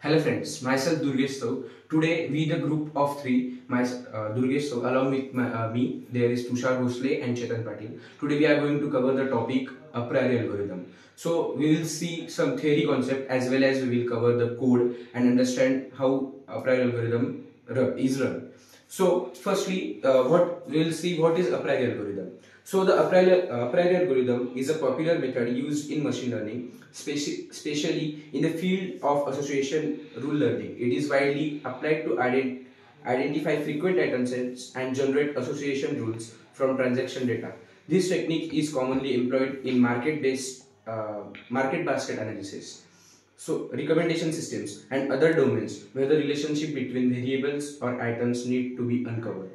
Hello friends, myself Durgesh Chouk. Today we the group of three, Durgesh Chouk, along with me, there is Tushar, Bhosale and Chetan Patil. Today we are going to cover the topic Apriori algorithm. So we will see some theory concept as well as we will cover the code and understand how Apriori algorithm is run. So firstly, what we will see what is Apriori algorithm. So the Apriori algorithm is a popular method used in machine learning, especially in the field of association rule learning. It is widely applied to identify frequent item sets and generate association rules from transaction data. This technique is commonly employed in market basket analysis, so recommendation systems and other domains where the relationship between variables or items need to be uncovered.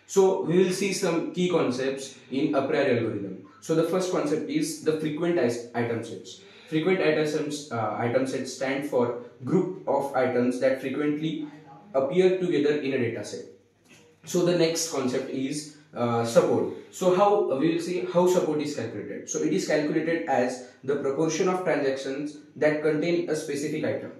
So we will see some key concepts in a priori algorithm. So the first concept is the frequent item sets. Frequent item sets stand for group of items that frequently appear together in a data set. So the next concept is support. So how we will see how support is calculated. So it is calculated as the proportion of transactions that contain a specific item.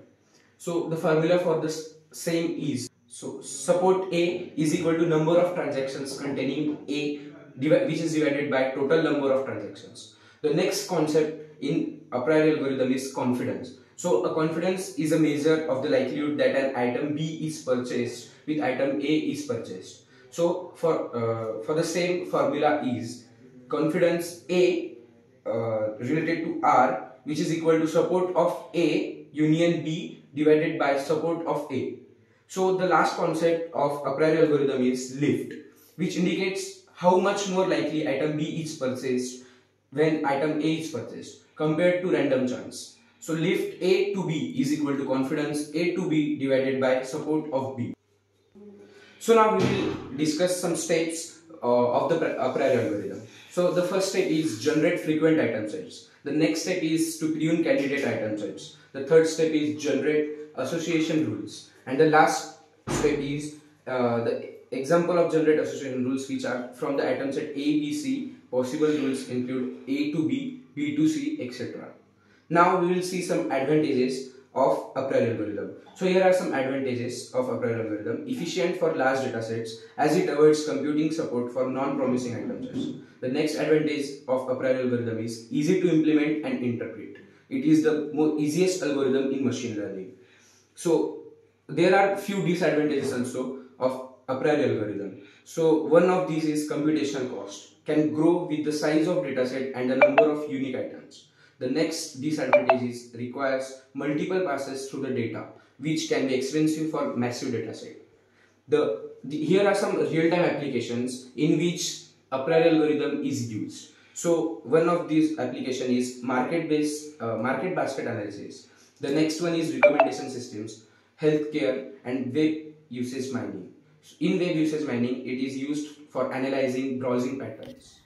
So the formula for this same is, so support A is equal to number of transactions containing A which is divided by total number of transactions. The next concept in a priori algorithm is confidence. So a confidence is a measure of the likelihood that an item B is purchased with item A is purchased. So for the same formula is confidence A related to R, which is equal to support of A union B divided by support of A. So the last concept of a priori algorithm is lift, which indicates how much more likely item B is purchased when item A is purchased compared to random chance. So lift A to B is equal to confidence A to B divided by support of B. So now we will discuss some steps of the priori algorithm. So the first step is generate frequent item sets. The next step is to prune candidate item sets. The third step is generate association rules. And the last step is the example of generate association rules, which are from the item set A, B, C. Possible rules include A to B, B to C, etc. Now we will see some advantages of a priori algorithm. So here are some advantages of a priori algorithm. Efficient for large datasets as it avoids computing support for non-promising item sets. The next advantage of a priori algorithm is easy to implement and interpret. It is the easiest algorithm in machine learning. So there are few disadvantages also of a priori algorithm. So one of these is computational cost. Can grow with the size of dataset and the number of unique items. The next disadvantage is requires multiple passes through the data, which can be expensive for massive dataset. Here are some real-time applications in which a priori algorithm is used. So one of these application is market basket analysis. The next one is recommendation systems, healthcare, and web usage mining. In web usage mining, it is used for analyzing browsing patterns.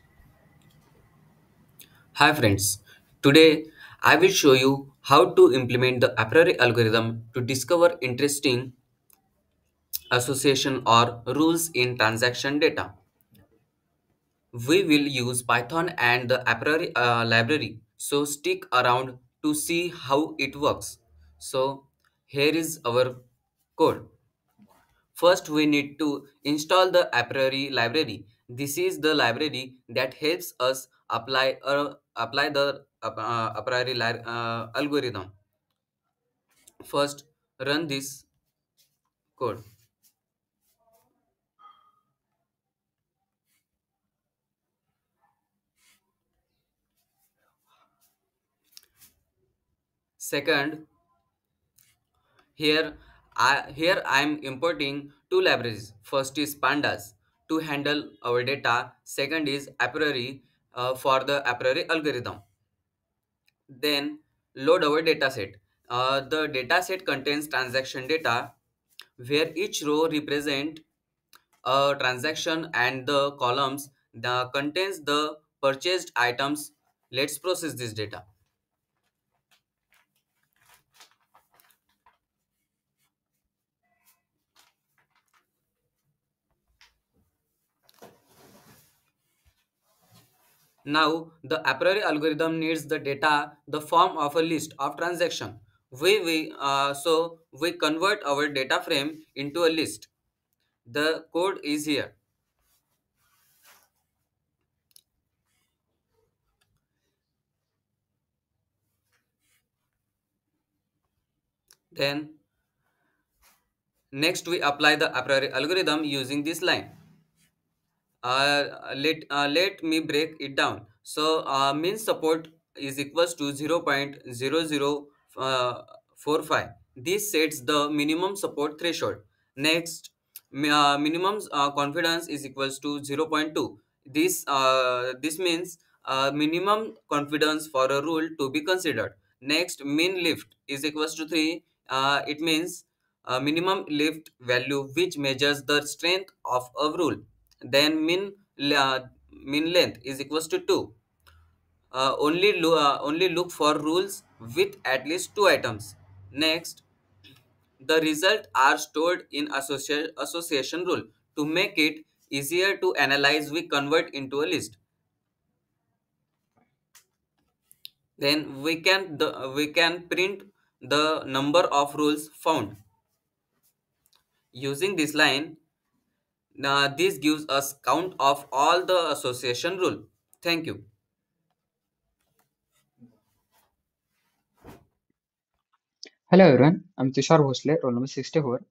Hi friends, today I will show you how to implement the a priori algorithm to discover interesting association or rules in transaction data. We will use Python and the a priori library, so stick around to see how it works. So here is our code. First, we need to install the Apriori library. This is the library that helps us apply the Apriori algorithm. First, run this code. Second, here I am importing two libraries. First is pandas to handle our data. Second is Apriori for the Apriori algorithm. Then load our dataset. The dataset contains transaction data where each row represent a transaction and the columns contains the purchased items. Let's process this data. Now the a priori algorithm needs the data the form of a list of transaction. We convert our data frame into a list. The code is here. Then next we apply the a priori algorithm using this line. Let me break it down. So mean support is equals to 0.0045. This sets the minimum support threshold. Next, minimum confidence is equals to zero point 0.2. This means minimum confidence for a rule to be considered. Next, mean lift is equals to 3. It means minimum lift value which measures the strength of a rule. Then mean length is equals to 2. Only look for rules with at least two items. Next, the result are stored in association rule. To make it easier to analyze, we convert into a list. Then we can print the number of rules found. Using this line, this gives us count of all the association rule. Thank you. Hello everyone, I'm Tushar Bhosale, roll number 64.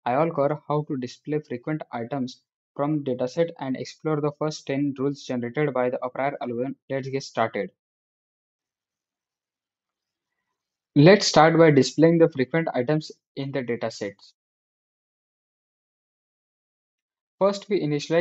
I will cover how to display frequent items from dataset and explore the first 10 rules generated by the Apriori algorithm. Let's get started. Let's start by displaying the frequent items in the datasets. First, we initialize